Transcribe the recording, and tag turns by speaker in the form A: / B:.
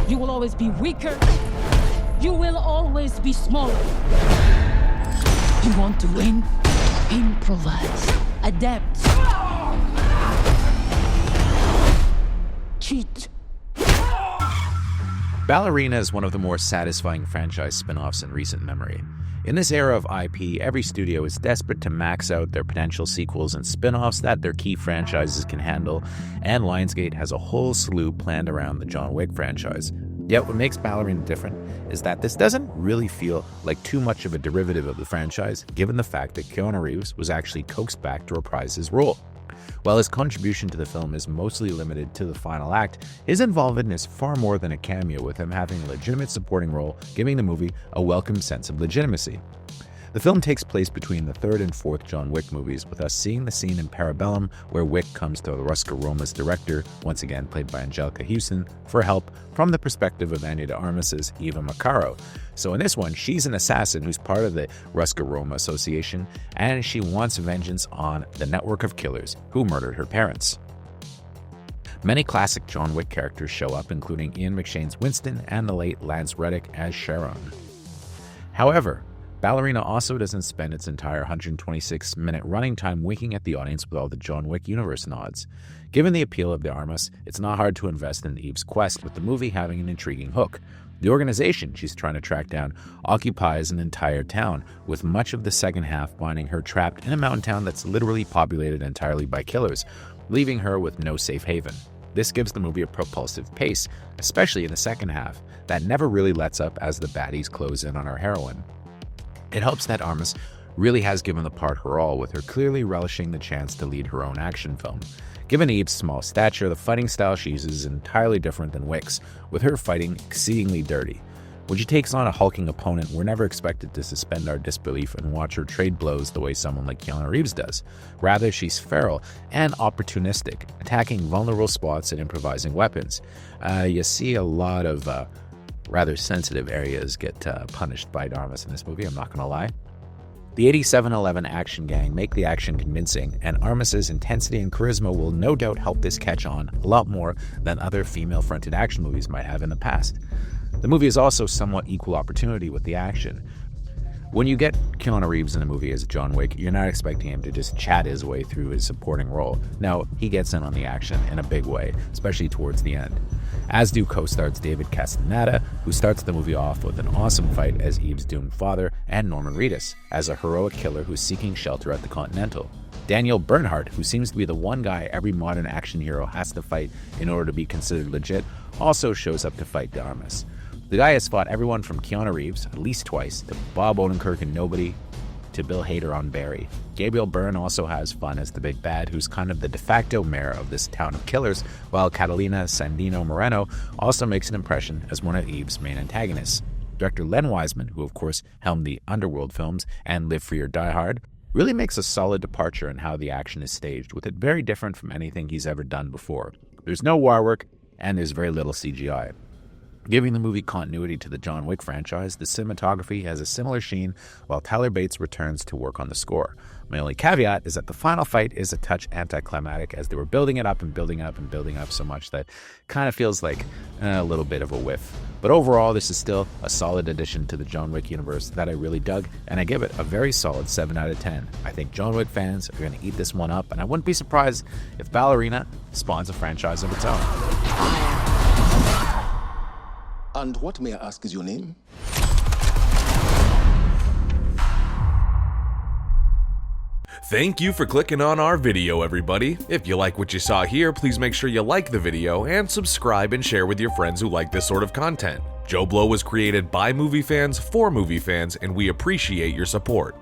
A: You will always be weaker. You will always be smaller. You want to win? Improvise. Adapt. Cheat.
B: Ballerina is one of the more satisfying franchise spin-offs in recent memory. In this era of IP, every studio is desperate to max out their potential sequels and spin-offs that their key franchises can handle, and Lionsgate has a whole slew planned around the John Wick franchise. Yet what makes Ballerina different is that this doesn't really feel like too much of a derivative of the franchise, given the fact that Keanu Reeves was actually coaxed back to reprise his role. While his contribution to the film is mostly limited to the final act, his involvement is far more than a cameo, with him having a legitimate supporting role, giving the movie a welcome sense of legitimacy. The film takes place between the third and fourth John Wick movies, with us seeing the scene in Parabellum where Wick comes to Roscoe Roma's director, once again played by Anjelica Huston, for help from the perspective of Ana de Armas's Eva Macaro. So in this one, she's an assassin who's part of the Roscoe Roma Association, and she wants vengeance on the network of killers who murdered her parents. Many classic John Wick characters show up, including Ian McShane's Winston and the late Lance Reddick as Sharon. However, Ballerina also doesn't spend its entire 126-minute running time winking at the audience with all the John Wick universe nods. Given the appeal of the Armas, it's not hard to invest in Eve's quest, with the movie having an intriguing hook. The organization she's trying to track down occupies an entire town, with much of the second half finding her trapped in a mountain town that's literally populated entirely by killers, leaving her with no safe haven. This gives the movie a propulsive pace, especially in the second half, that never really lets up as the baddies close in on our heroine. It helps that Armas really has given the part her all, with her clearly relishing the chance to lead her own action film. Given Eve's small stature, the fighting style she uses is entirely different than Wick's, with her fighting exceedingly dirty. When she takes on a hulking opponent, we're never expected to suspend our disbelief and watch her trade blows the way someone like Keanu Reeves does. Rather, she's feral and opportunistic, attacking vulnerable spots and improvising weapons. You see a lot of rather sensitive areas get punished by Armas in this movie, I'm not going to lie. The 8711 action gang make the action convincing, and Armas's intensity and charisma will no doubt help this catch on a lot more than other female-fronted action movies might have in the past. The movie is also somewhat equal opportunity with the action. When you get Keanu Reeves in a movie as John Wick, you're not expecting him to just chat his way through his supporting role. No, he gets in on the action in a big way, especially towards the end. As do co-stars David Castaneda, who starts the movie off with an awesome fight as Eve's doomed father, and Norman Reedus, as a heroic killer who's seeking shelter at the Continental. Daniel Bernhardt, who seems to be the one guy every modern action hero has to fight in order to be considered legit, also shows up to fight de Armas. The guy has fought everyone from Keanu Reeves, at least twice, to Bob Odenkirk and Nobody, to Bill Hader on Barry. Gabriel Byrne also has fun as the big bad, who's kind of the de facto mayor of this town of killers, while Catalina Sandino Moreno also makes an impression as one of Eve's main antagonists. Director Len Wiseman, who of course helmed the Underworld films and Live Free or Die Hard, really makes a solid departure in how the action is staged, with it very different from anything he's ever done before. There's no war work, and there's very little CGI. Giving the movie continuity to the John Wick franchise, the cinematography has a similar sheen, while Tyler Bates returns to work on the score. My only caveat is that the final fight is a touch anticlimactic, as they were building it up and building up and building up so much that kind of feels like a little bit of a whiff. But overall, this is still a solid addition to the John Wick universe that I really dug, and I give it a very solid 7 out of 10. I think John Wick fans are going to eat this one up, and I wouldn't be surprised if Ballerina spawns a franchise of its own.
C: And what, may I ask, is your name?
D: Thank you for clicking on our video, everybody. If you like what you saw here, please make sure you like the video and subscribe and share with your friends who like this sort of content. JoBlo was created by movie fans for movie fans, and we appreciate your support.